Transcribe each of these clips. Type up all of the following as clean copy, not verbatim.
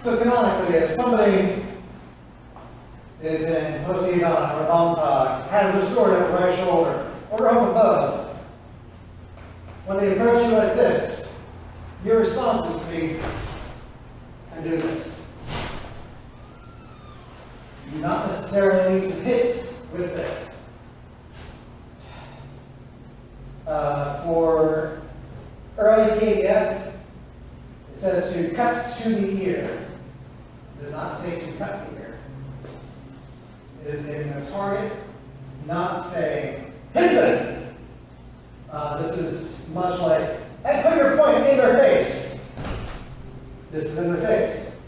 So canonically, if somebody is in Poseidon or Montag, has their sword at the right shoulder, or up above, when they approach you like this, your response is to be, and do this. You do not necessarily need to hit with this. For early KDF, it says to cut to the ear. It does not say to cut the ear. It is giving a target, not saying, hit them! This is much like, and put your point in their face. This is in their face.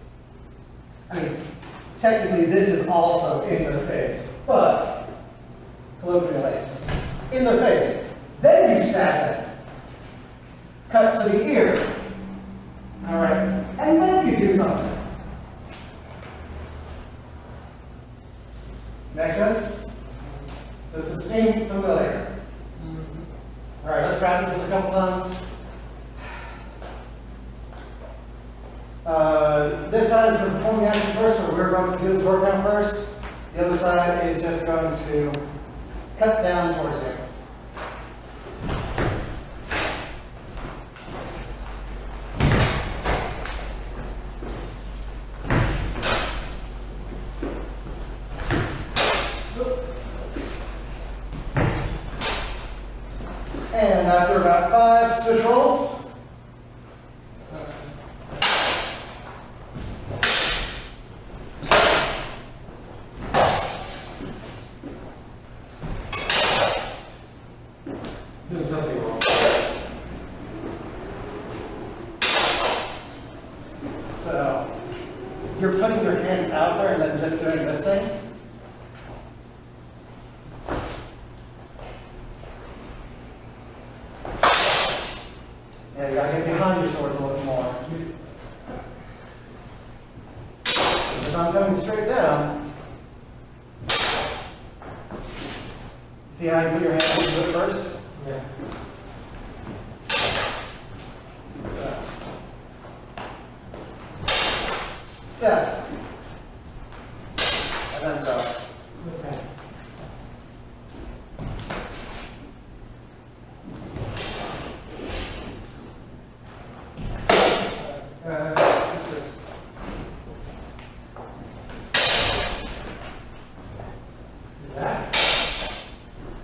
I mean, technically this is also in their face, but colloquially, in their face. Then you stab them. Cut to the ear. All right, and then you do something. Make sense? Does it seem familiar? All right, let's practice this a couple times. This side is going to perform the action first, so we're going to do this workout first. The other side is just going to cut down towards you. And after about 5 switch rolls, doing something wrong. So you're putting your hands out there and then just doing this thing. Yeah, you gotta get behind your sword a little bit more. If I'm coming straight down, see how you put your hands into it first? Yeah. So. Step. And then go. Okay.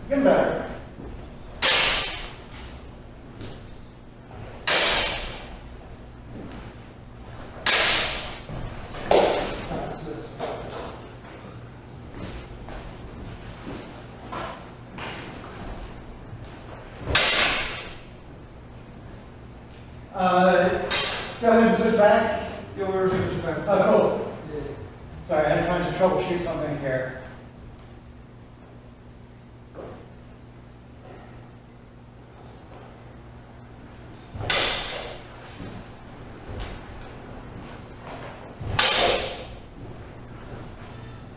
Getting better. Go ahead and switch back. Yeah, we're switching back. Oh, cool. Yeah. Sorry, I'm trying to troubleshoot something here.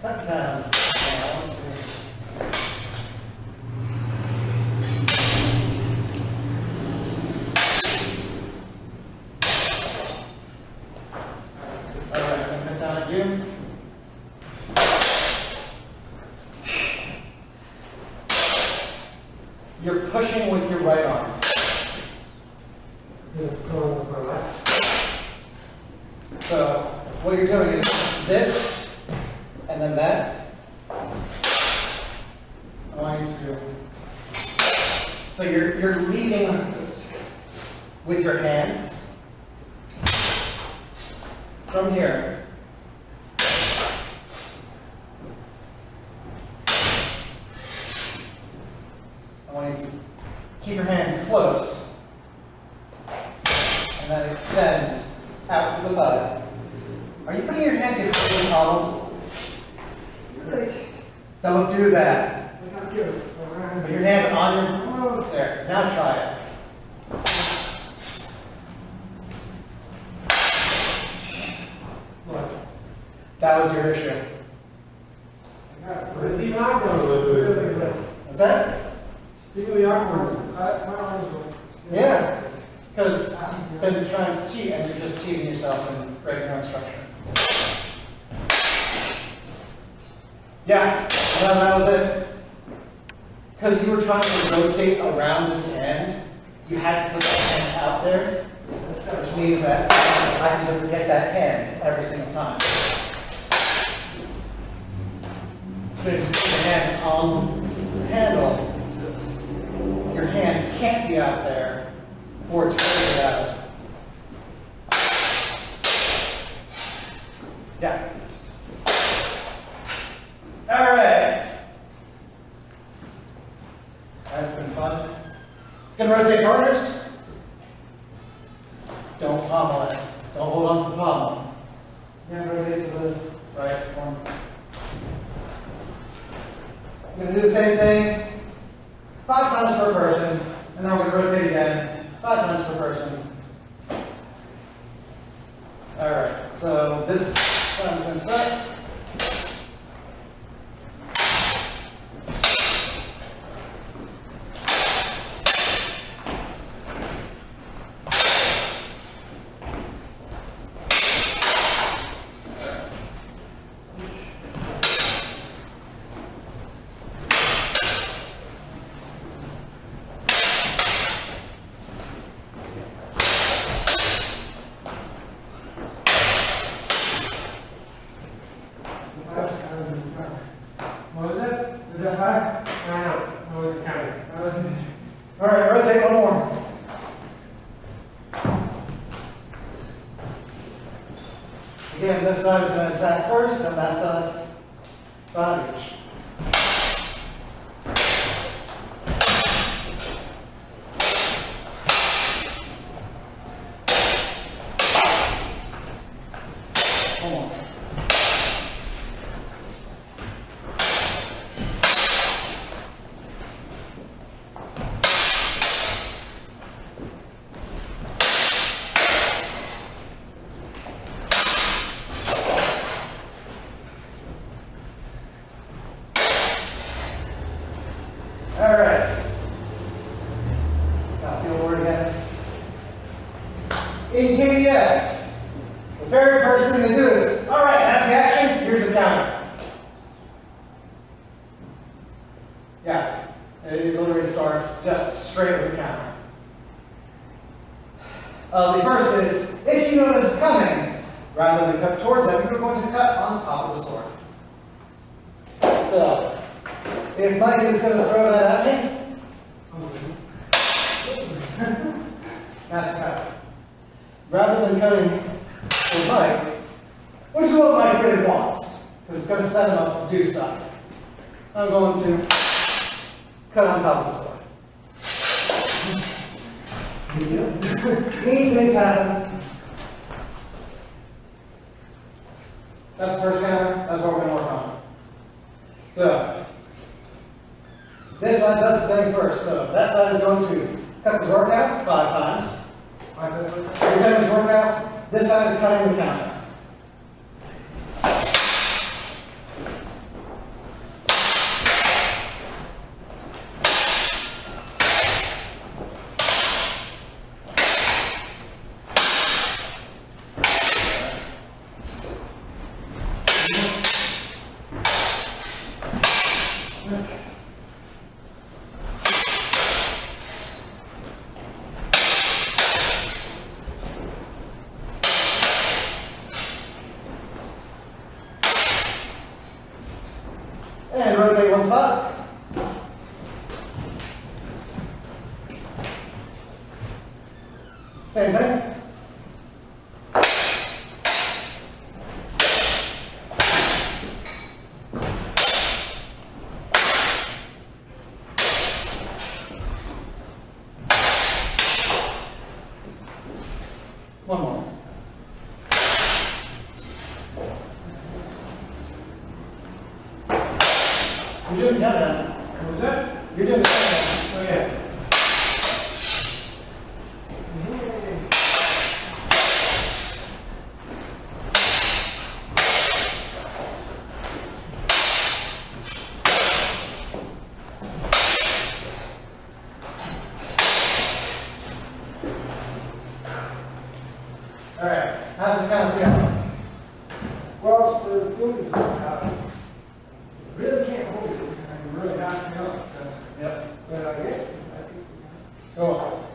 Cut down. Let's see. All right, I'm cut down at you. You're pushing with your right arm. So what you're doing is this, and then that. I want you to. So you're leading with your hands from here. I want you to keep your hands close and then extend out to the side. Are you putting your hand in the column? Don't do that. Put your hand on your, there, now try it. That was your issue. What's that? Yeah, because you've been trying to cheat and you're just cheating yourself and breaking your own structure. Yeah, no, that was it. Because you were trying to rotate around this hand, you had to put that hand out there, which means that I can just get that hand every single time. So if you put your hand on the handle, your hand can't be out there for it to rotate it out. Yeah. All right. That's been fun. Gonna rotate partners. Don't pommel it. Don't hold on to the pommel. Yeah, rotate to the right one. I'm gonna do the same thing 5 times per person, and then we're gonna rotate again 5 times per person. All right. So this time is gonna start. What was it? Was that 5? No, I wasn't counting. I wasn't. All right, rotate one more. Again, this side is going to attack first, and that side, body. One more. All right. Now feel word again. In KDF, the very first thing to do is, all right, that's the action, here's the counter. Yeah, it literally starts just straight with the counter. The first is, if you know this is coming, rather than cut towards them, you're going to cut on top of the sword. So, if Mike is going to throw that at me, that's cut. Rather than cutting with Mike, which is what Mike really wants, because it's going to set him up to do stuff, I'm going to cut on top of the sword. Neat things happen. That's the first counter. That's what we're going to work on. So, this side does the thing first. So, that side is going to cut this workout 5 times. You're cutting this workout. This side is cutting the counter. And rotate one spot. Same thing. One more. You're doing the other end. What was that? You're doing the other end. Oh, yeah. All right. How's it kind of feel? Well, the food is not out. Cool.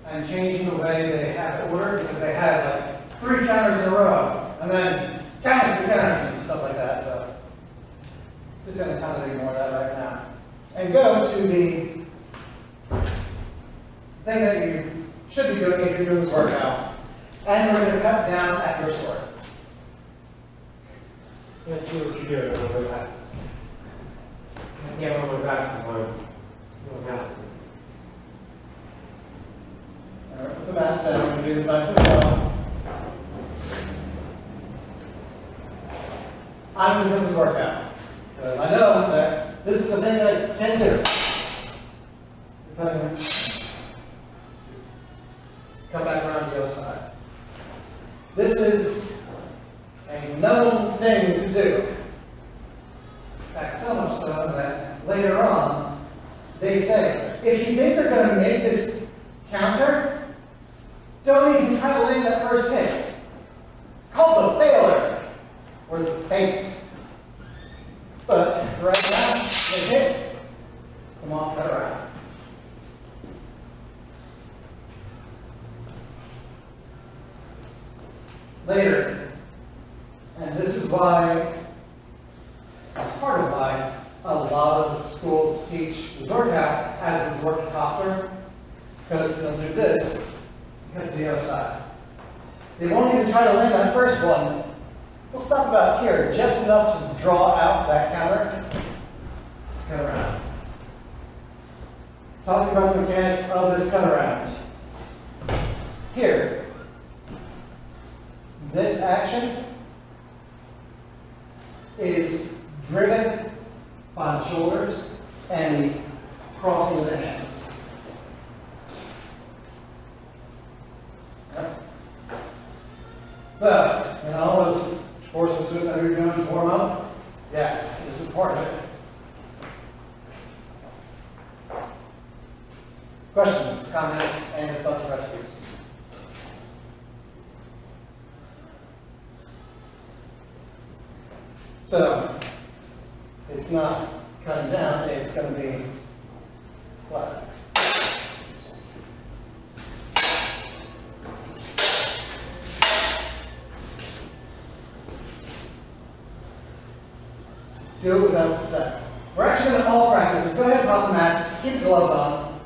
I'm changing the way they have it ordered because they had like 3 counters in a row, and then counters to counters and stuff like that. So just going to kind of ignore that right now, and go to the thing that you should be doing if you're doing this workout, and we're going to cut down at your sort. Let's see what you're doing. One more pass. Yeah, one more pass is one. One more pass. All right, put the mask down. We're going to do this nice and slow. I'm going to do this workout because I know that this is the thing that I can do. Come back around to the other side. This is a known thing to do. In fact, so much so that later on, they say, if you think they're going to make this counter, don't even try to land that first hit. It's called a failure, or the bait. But right now, they hit. Come on, cut around. Later, and this is why, it's part of why a lot of schools teach the Zwerch-hau as the Zwerch-copter, because they'll do this to cut to the other side. They won't even try to land that first one. We'll stop about here, just enough to draw out that counter. Cut around. Talking about the mechanics of this cut around. Here, this action is driven by the shoulders and the crossing of the hands. Okay. So, in all those forceful twists that you're doing to warm up, yeah, this is part of it. Questions, comments, and thoughts or attributes? So, it's not cutting down, it's going to be flat. Do it without the step. We're actually going to all practice this. Go ahead and pop the masks, keep the gloves on.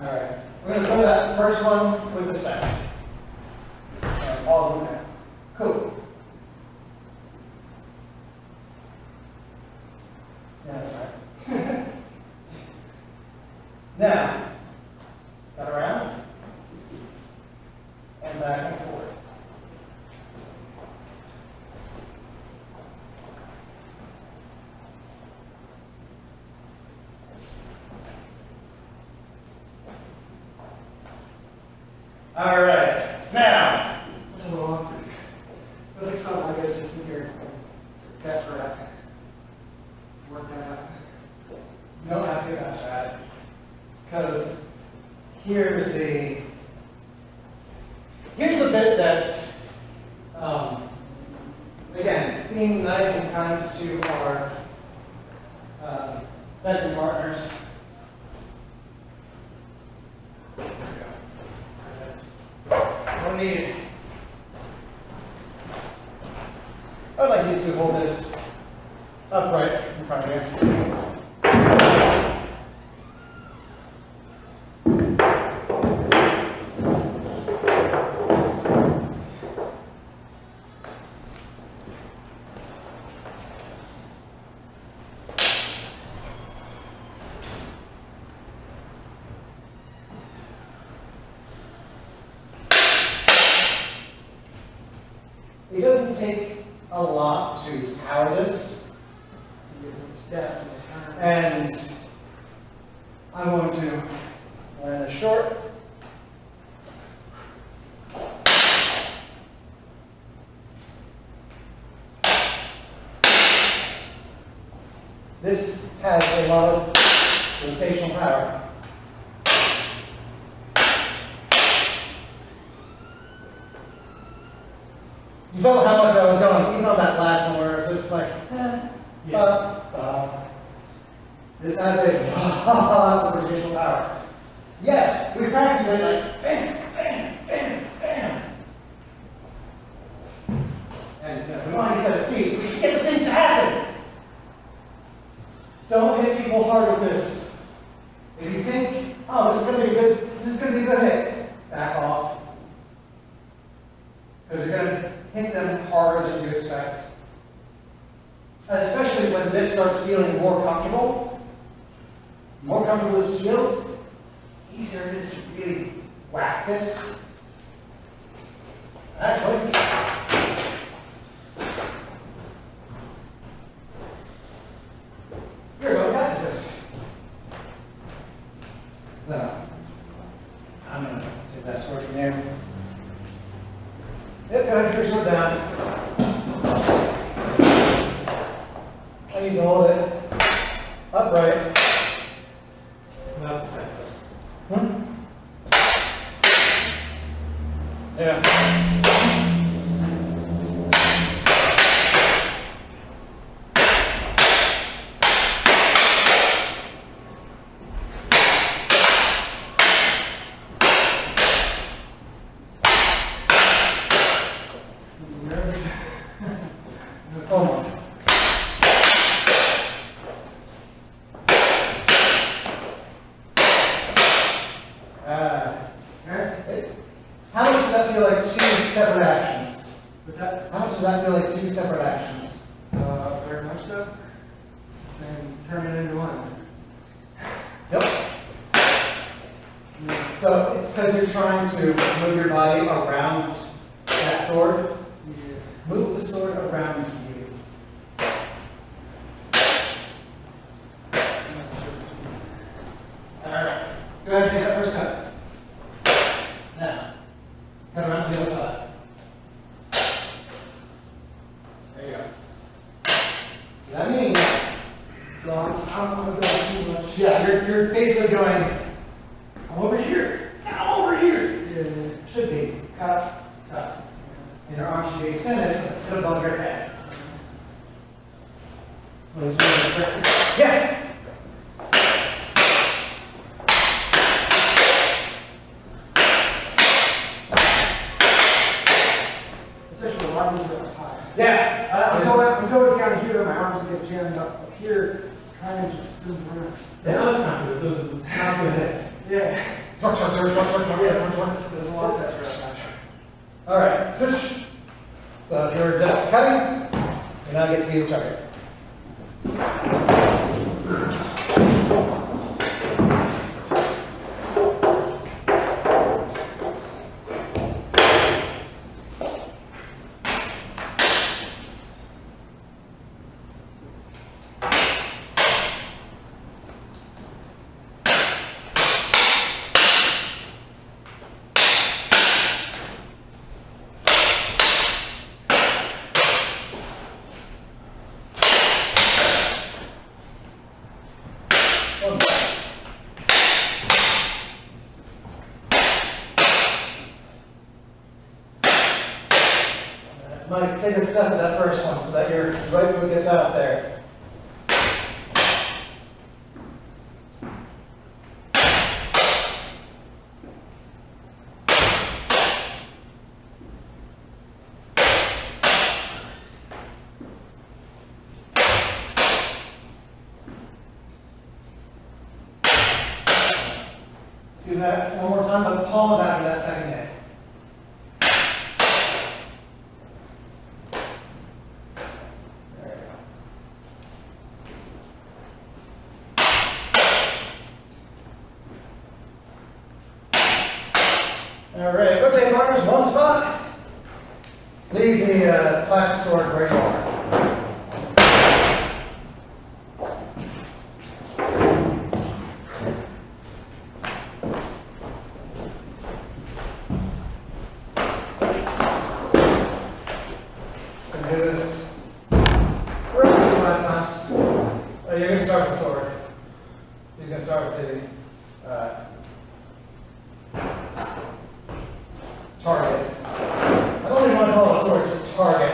Alright, we're going to throw that first one with the step. Pause in there. Cool. Yeah, that's right. Now, cut around and back and forth. All right, now. That's a little awkward. That's like something I gotta just sit here and catch for that. Work that out. You don't have to get that bad. Because here's the bit that, again, being nice and kind to our fencing partners. There we go. Don't need. I'd like you to hold this upright in front of you. It doesn't take a lot to power this, and I'm going to land this short. This has a lot of rotational power. You felt how much I was going, even on that last one where it says just like, Yeah. this has a lot of rotational power. Yes, we practice it like bam, bam, bam, bam. And we want to get that speed so we can get the thing to happen. Don't hit people hard with this. If you think, oh, this is going to be a good hit, back off. Because you're going to hit them harder than you expect. Especially when this starts feeling more comfortable with skills, easier it is to really whack this. Actually, here we go, practice this. No, I'm going to take that sword from there. Yep, go ahead, put your sword down. I need to hold it upright. Not the same. Yeah. Almost. How much does that feel like two separate actions? What's that? How much does that feel like two separate actions? Very much so. And turn it into one. Yep. So it's because you're trying to move your body around that sword. Yeah. Move the sword around you. Alright. Go ahead and take that first cut. Now, cut around to the other side. There you go. So that means, So I'm going too much. yeah, you're basically going, I'm over here. I'm over here. Yeah. Should be. Cut, cut. And your arm should be extended to above your head. Yeah. It's actually my arms are up high. Yeah. I'm going down here, my arms get jammed up here, trying to just spin around. Yeah, I'm not good. Those are not good. Yeah. Torque. So there's a lot of that right All right, switch. So if you're just cutting, you now get to be the target. Mike, take a step at that first one so that your right foot gets out there. Do that one more time, but pause after that second hit. There you go. All right, rotate partners, one spot. Leave the plastic sword where you are. Do this roughly 5 times. You're going to start with the sword. You're going to start with the target. I don't even want to call it a sword, just a target.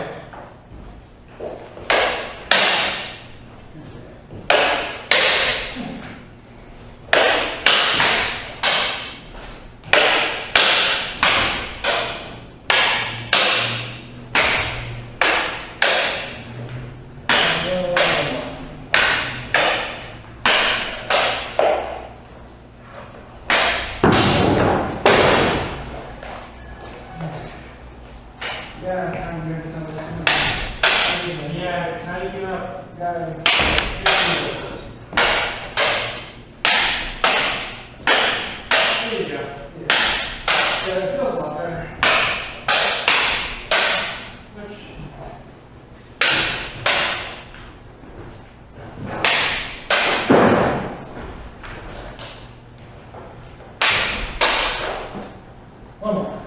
There you go. Yeah, it feels a lot better. One more.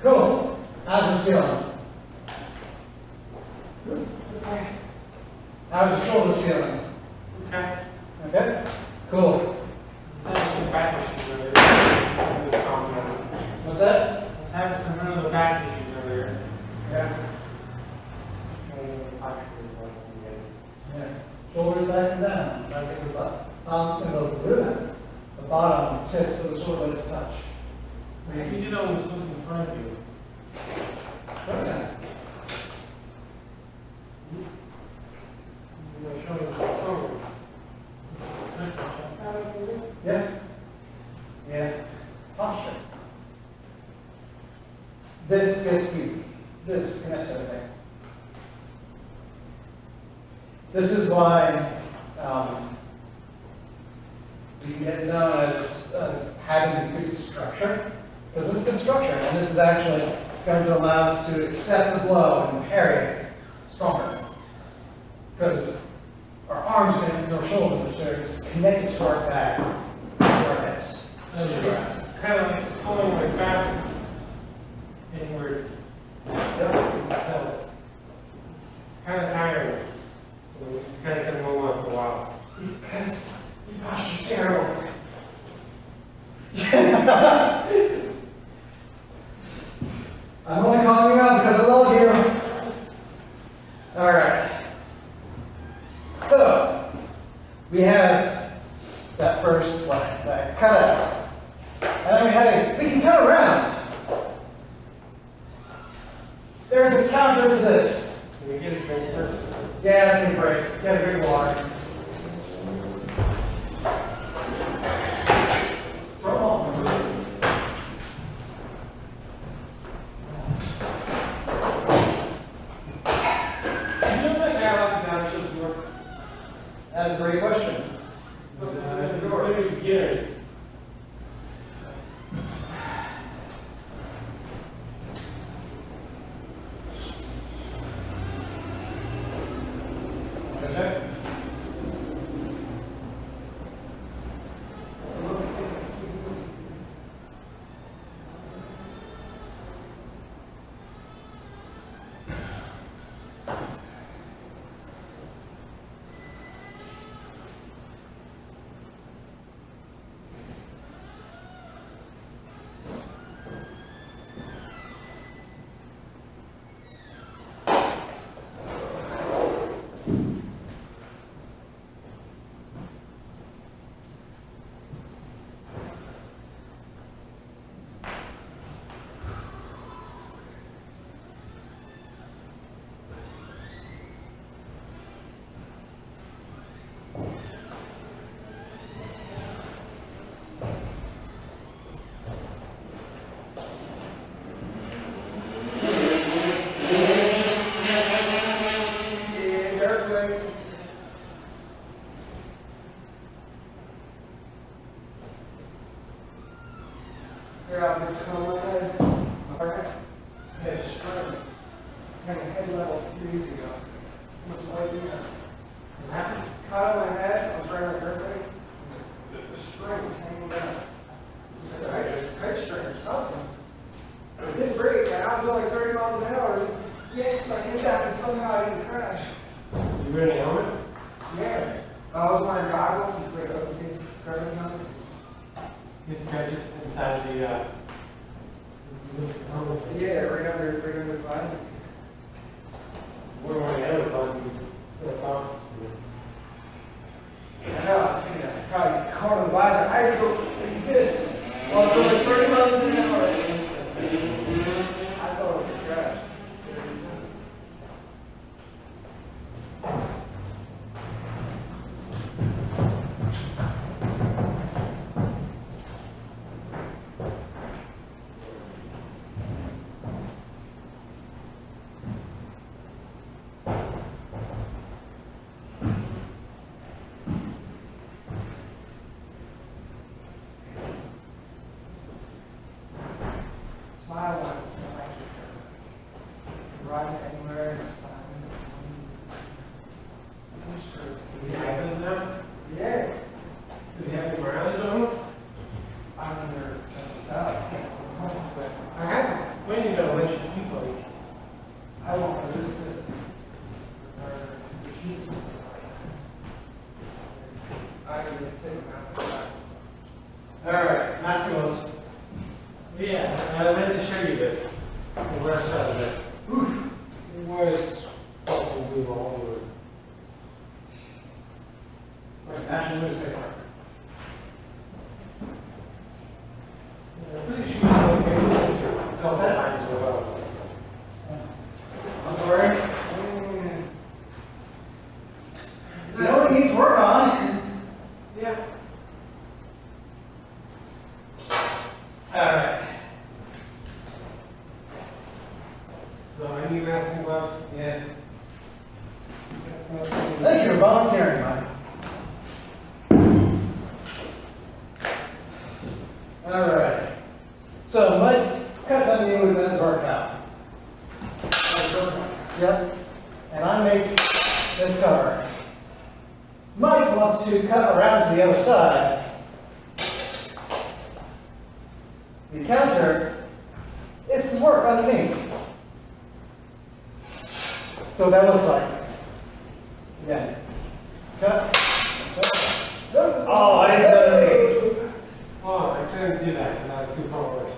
Cool. How's this feeling? Okay. How's your shoulders feeling? Okay. Okay. Cool. Let's have some back issues earlier. What's that? Let's have some of the back issues earlier. Yeah. Yeah. Shoulders back and down. Back at the butt. Top and the bottom tips of the shoulder blades touch. Maybe you did all this was in front of you. Okay. You're showing us what's forward. Yeah. Yeah. Posture. This gets you. This connects everything. This is why we get known as having good structure, because this is good structure, and this is actually going to allow us to accept the blow and parry stronger. Because our arms are connected to our shoulders, which are connected to our back, to our hips. Kind of like pulling my back inward. Yep. So it's kind of tiring. So it's just kind of going to move on for a while. Because your posture's terrible. I'm only calling you out because I love you. All right. So, we have that first one, that cutout. And then we can cut around. There's a counter to this. Can we get a drink first? Yeah, that's a break. Get a drink of water. Throw them all. You know that guy like the downshift door? That's a great question. What's the door? Maybe beginners. Okay. You wearing a helmet? Yeah. I was wearing goggles, it's like open face covering on it. This guy just inside the helmet. Yeah, right under the body. We're wearing a helmet on the conference. I know, I was thinking that probably caught on the visor. I had to go like this while I was going 30 miles an hour. ride it anywhere, next time. I'm sure it's Do you have those now? yeah. Do you have any mileage on them? I'm under out. But I have, when you know, let you keep like. I won't lose it. Or the keys. I can get sick now. All right, Masculos. Yeah, I wanted to show you this. The worst side of it. It was fucking blue all over. Like national newspaper. I'm pretty sure it's okay with your What's that? lines as well. I'm sorry. You know what needs work on? Yeah. All right. So I need masking gloves. Yeah. Thank you for volunteering, Mike. All right. So Mike cuts on you with that Zwerch-hau. Yep. And I make this cover. Mike wants to cut around to the other side. The counter is his work underneath. So what that looks like. Again. Cut. Cut. Oh, I didn't cut underneath. Oh, I couldn't see that because I was too far away.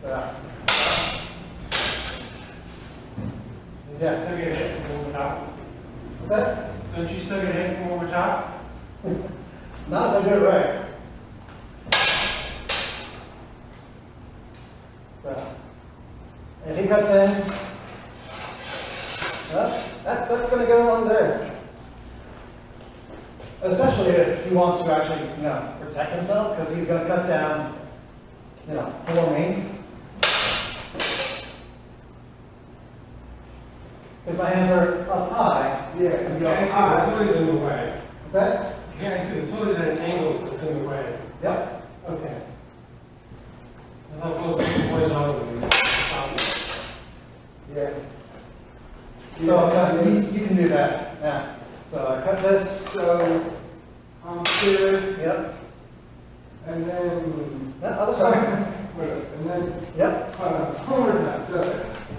So. Yeah. Still get hit from over top. What's that? Don't you still get hit from over top? Not if I do it right. So. If he cuts in, well, that's going to go on there. Especially if he wants to actually, protect himself, because he's going to cut down, for me. Because my hands are up high. Yeah, You can't see the sword is in the way. What's that? You can't see the sword is at an angle, so it's in the way. Yep. Okay. And I'll go 6 boys all over you. yeah. So I'll cut, you can do that. Yeah. So I cut this. So I'm here, Yep. and then That other side. wait, and then Yep. one more time. So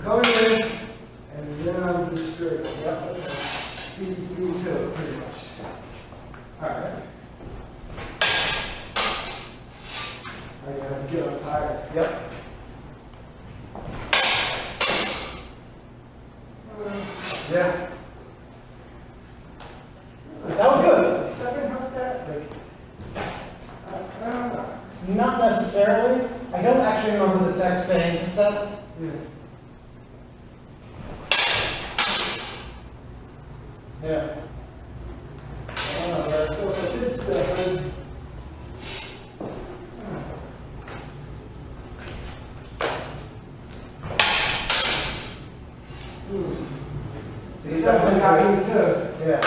going in, and then I'm just straight. Yep. You tilt pretty much. All right. I gotta get up higher. Yep. Yeah. That was good. Second half of that, like, I don't know. Not necessarily. I don't actually remember the text saying to stuff. Yeah. Yeah. So if I did stuff, So he's definitely definitely got me too. Yeah.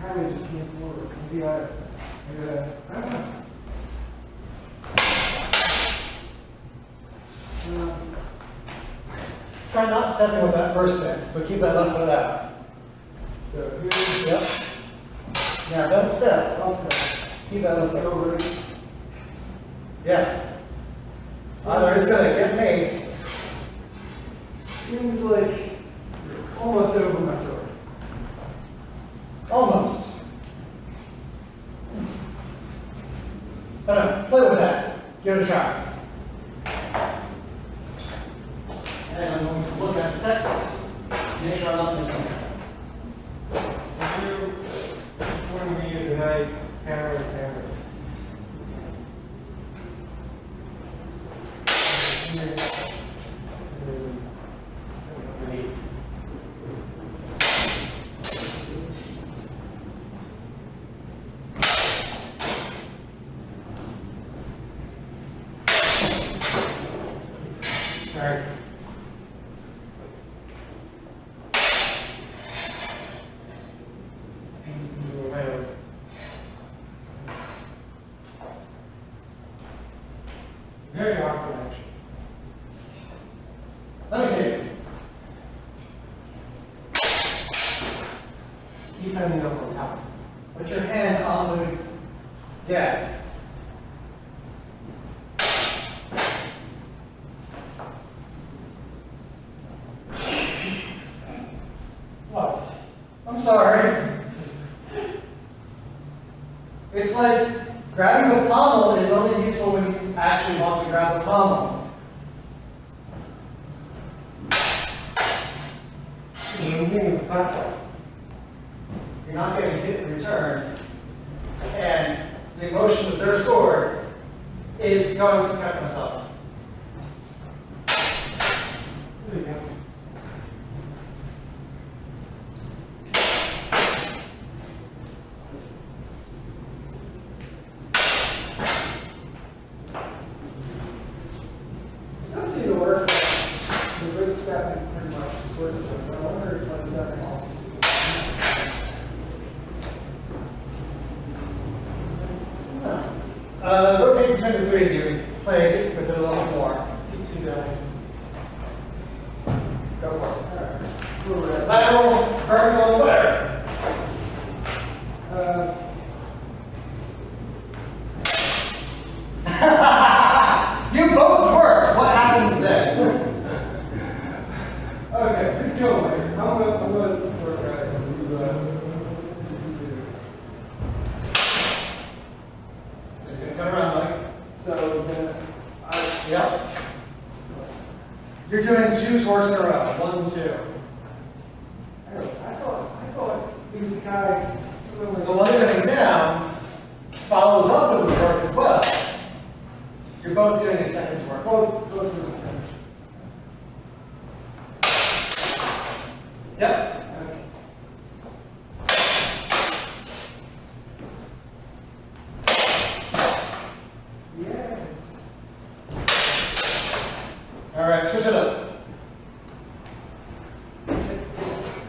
Kind of just came forward. Maybe I don't know. Try not stepping with that first bit. So keep that left foot out. So here's Yep. Now don't step. also Keep that left foot. over. Yeah. Either it's gonna get me. Seems like almost over my sword. Almost. I don't know. Play with that. Give it a try. And I'm going to look at the text. Make sure I'm not missing anything. When we use tonight, camera and camera. Sorry. Very awkward, actually. Let me see. Keep handing up on top. Put your hand on the deck. What? I'm sorry. It's like grabbing the pommel is only useful when you actually want to grab the pommel. You're getting flat. You're not getting hit in return. And the motion of their sword is going to cut themselves. There you go. It does seem to work. The great stabbing pretty much is working. I wonder if that's stabbing all. Rotate between the three of you. Play with it a little more. Keep you going. Go for it. Alright. Lateral, vertical, whatever. You both work. What happens then? Okay, please go away. I'm gonna work So you're gonna come around, Mike. So then Yep. You're doing two torques in a row. 1 and 2. I thought he was the guy who was So the one that is down follows up with his work as well. You're both doing a second's work. both doing the same. Yep. Okay. Yes. All right, switch it up.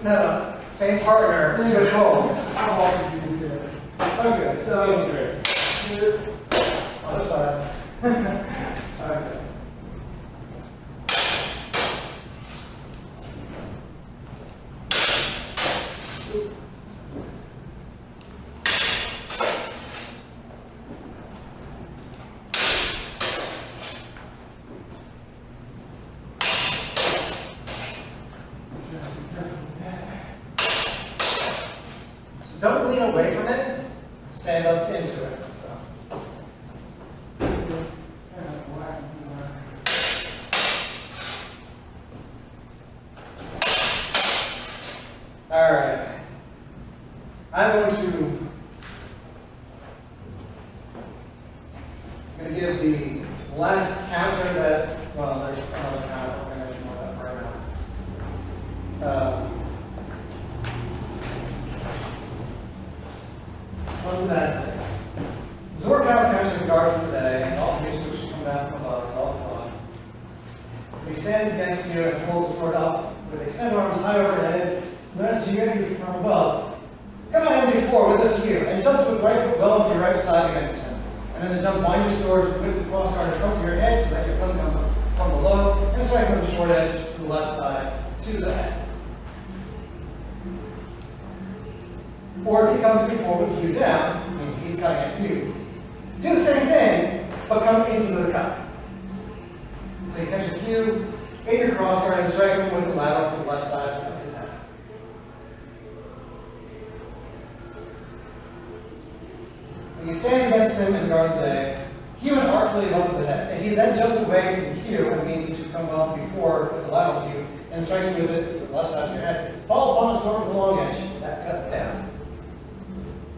No, same partner, switch roles. How often do you do this? Okay, so Other side. okay. So don't lean away from it. Stand up into it. So. All right. I'm going to give the last counter that, well, there's another counter, we're going to ignore that right now. One that Zwerch-hau counters the guard for the day, and all patients should come down from above, blah, blah, blah. If he stands against you and pulls the sword up with extended arms high overhead, notice you get you from above. Come at him before with this spear, and jump with right foot well to your right side against him. And then jump wind your sword with the cross guard in front of your head so that your foot comes from below, and strike with the short edge to the left side to the head. Or if he comes before with you down, I mean, he's cutting at you. Do the same thing, but come into the cut. So he catches you, in your crossguard, and strike him with the lateral to the left side of his head. When you stand against him and guard the day, hew and artfully above to the head. If he then jumps away from the hew and means to come well before with the lateral hew and strikes you with it to the left side of your head, fall upon the sword with the long edge, that cut down.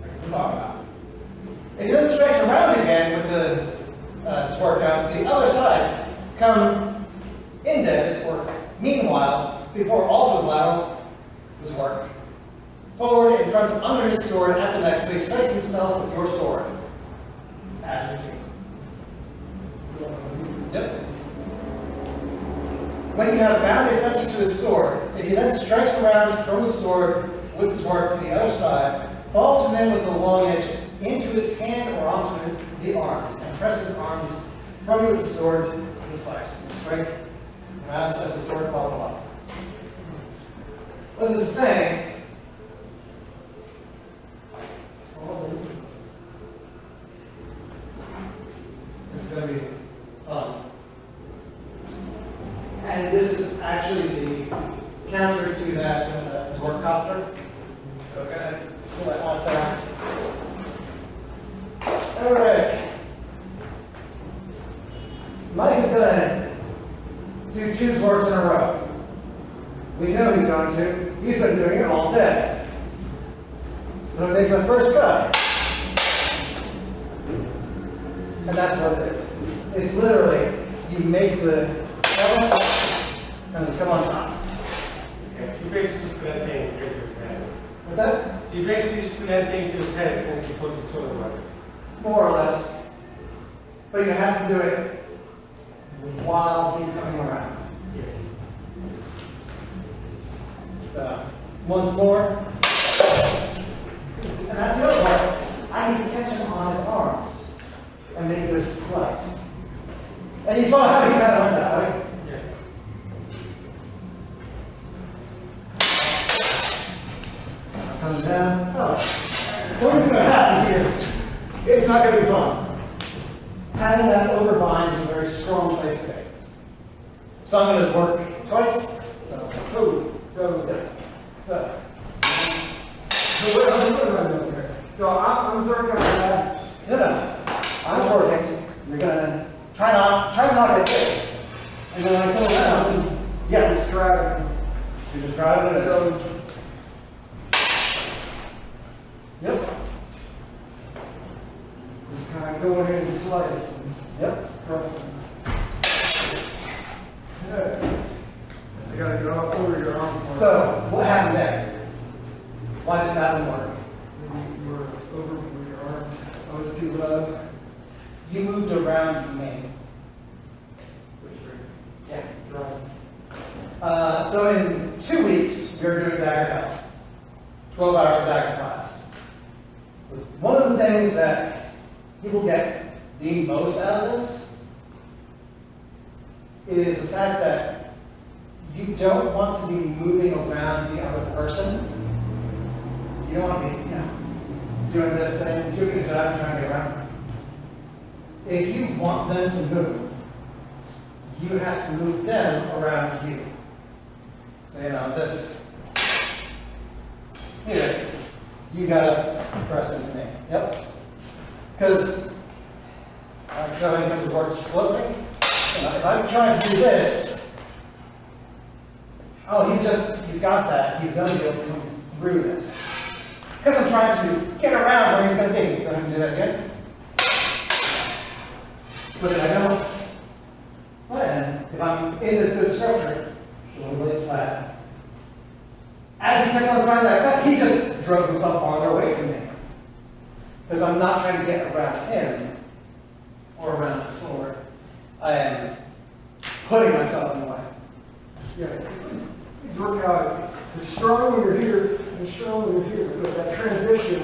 We're talking about. If he then strikes around again with the torque out to the other side, come index, or meanwhile, before also with lateral, was work. Forward in front, under his sword, at the neck, so he strikes himself with your sword. As you see. Yep. When you have bound a fencer to his sword, if he then strikes around from the sword with his work to the other side, fall to him with the long edge into his hand or onto the arms, and press his arms from you with the sword to the slice. Strike Mass at the sword, blah, blah, blah. What this is saying, this is going to be fun. And this is actually the counter to that Zwerch-copter. So go ahead, pull that mouse down. All right. Mike is going to do 2 Zwerchs in a row. We know he's going to. He's been doing it all day. So it makes the first cut. And that's what it is. It's literally, you make the element and come on top. Okay, so you basically just put that thing here to his head. What's that? So you basically just put that thing to his head as soon as you put the sword on it. More or less. But you have to do it while he's coming around. Yeah. So, once more. And that's the other part. I can catch him on his arms and make this slice. And you saw how he kind of went that way. Yeah. Comes down. Oh. So what's going to happen here? It's not going to be fun. Having that overbind is a very strong place to be. So I'm going to work twice. So, So what am I doing here? So I'm circling that. no. I'm working. You're going to try to knock it big. And then I go around. Yeah. Just driving. You just drive it. So, Yep. just kind of go ahead and slice. And Yep. cross them. Yeah. So you gotta get off over your arms more. So, what happened there? Why did that one work? You were over your arms. I was too low. You moved around me. Which way? Yeah. Driving. So in 2 weeks, we're doing Dagger Hell. 12 hours of Dagger class. One of the things that people get the most out of this is the fact that you don't want to be moving around the other person. You don't want to be, doing this thing, doing a job, trying to get around. If you want them to move, you have to move them around you. So, this here, you gotta press into me. Yep. Because go ahead and work slowly. If I'm trying to do this, he's got that. He's gonna be able to come through this. Because I'm trying to get around where he's gonna be. Go ahead and do that again. Look at that go. And if I'm in this good structure, shoulder blades flat. As he kept on trying that cut, he just drove himself farther away from me. Because I'm not trying to get around him or around the sword. I am putting myself in the way. Yes, these work out. It's strong when you're here, and strong when you're here. But that transition,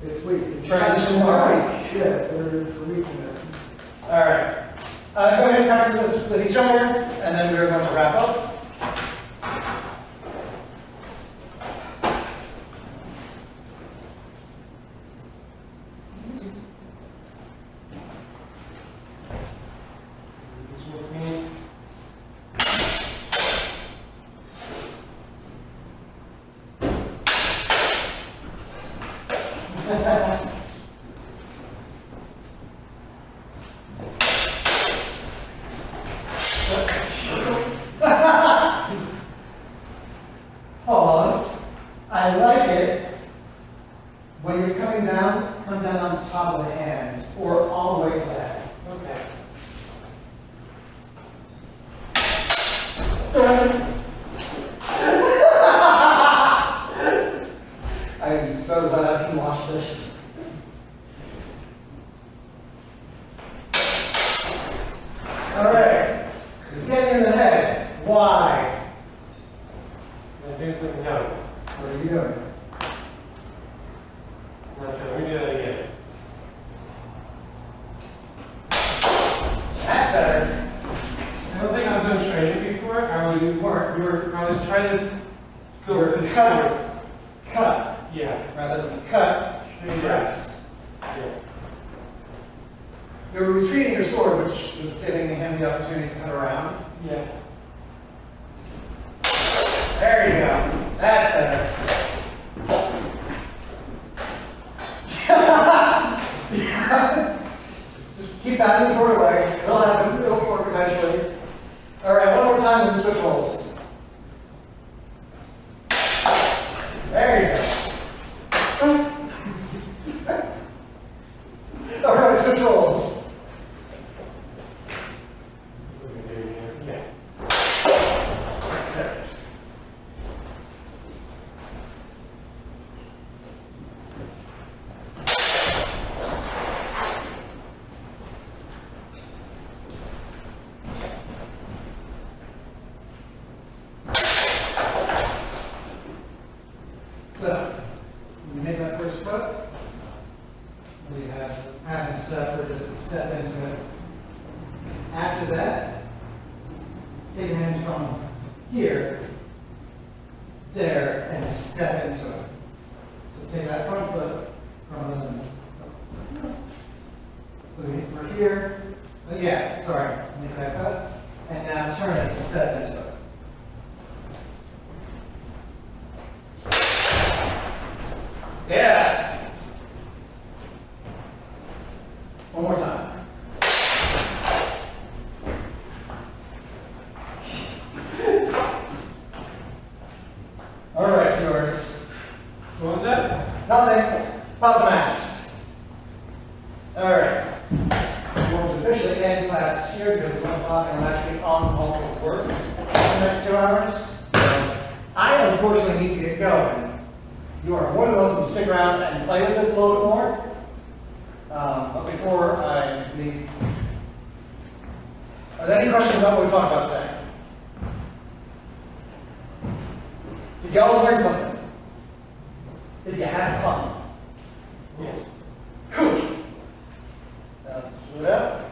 it's weak. Transitions are weak. Yeah, they're weak in that. All right. Go ahead and practice this with each other, and then we're going to wrap up. Pause. I like it when you're coming down, come down on top of the hands or all the way to the head. Okay. I am so glad I can watch this. All right. It's getting in the head. Why? I'm doing something else. What are you doing? Not sure. Let me do that again. That's better. I don't think I was going to show you weren't. You were, I was trying to you go were with this. cut Yeah. rather than cut, press. Yeah. You were retreating your sword, which was giving him the opportunity to cut around. Yeah. There you go. That's better. just keep batting the sword away. It'll happen. It'll work eventually. All right, one more time and switch roles. There you go. All right, switch roles. Yeah. So, when you make that first foot, we have passing step or just step into it. After that, take your hands from here, there, and step into it. So take that front foot from the. So we're here. Yeah, sorry. Make that cut. And now turn it, step into it. Yeah. One more time. All right, yours. What was that? Nothing. Pop the masks. All right. We'll officially end class here because at 1 o'clock I'm actually on call for work for the next 2 hours. So I unfortunately need to get going. You are more than welcome to stick around and play with this a little bit more. But before I leave, are there any questions about what we talked about today? Did y'all learn something? Did you have fun? Yeah. Cool. Now split up.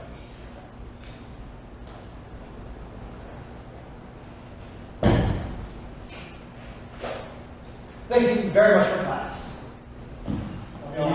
Thank you very much for